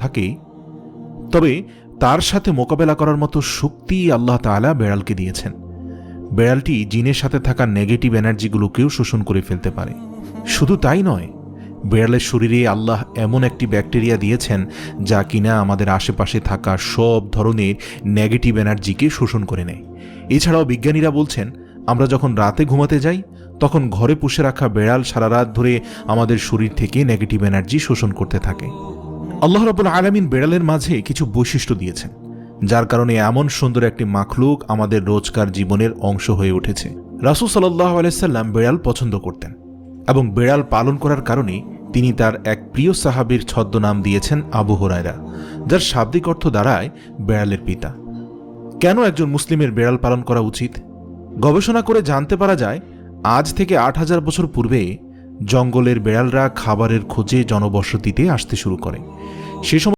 থাকে, তবে তার সাথে মোকাবেলা করার মতো শক্তি আল্লাহ তাআলা বেড়ালকে দিয়েছেন। বেড়ালটি জিনের সাথে থাকা নেগেটিভ এনার্জিগুলোকেও শোষণ করে ফেলতে পারে। শুধু তাই নয়, বেড়ালের শরীরে আল্লাহ এমন একটি ব্যাকটেরিয়া দিয়েছেন যা কিনা আমাদের আশেপাশে থাকা সব ধরনের নেগেটিভ এনার্জিকে শোষণ করে নেয়। এছাড়াও বিজ্ঞানীরা বলছেন, আমরা যখন রাতে ঘুমাতে যাই তখন ঘরে পুষে রাখা বেড়াল সারা রাত ধরে আমাদের শরীর থেকে নেগেটিভ এনার্জি শোষণ করতে থাকে। আল্লাহ রাব্বুল আলামিন বেড়ালের মাঝে কিছু বৈশিষ্ট্য দিয়েছেন, যার কারণে এমন সুন্দর একটি মাখলুক আমাদের রোজকার জীবনের অংশ হয়ে উঠেছে। রাসূল সাল্লাল্লাহু আলাইহি সাল্লাম বেড়াল পছন্দ করতেন এবং বেড়াল পালন করার কারণে তিনি তার এক প্রিয় সাহাবীর ছদ্মনাম দিয়েছেন আবু হুরায়রা, যার শাব্দিক অর্থ দাঁড়ায় বেড়ালের পিতা। কেন একজন মুসলিমের বেড়াল পালন করা উচিত? গবেষণা করে জানতে পারা যায়, আজ থেকে ৮,০০০ বছর পূর্বে জঙ্গলের বেড়ালরা খাবারের খোঁজে জনবসতিতে আসতে শুরু করে। সে সময়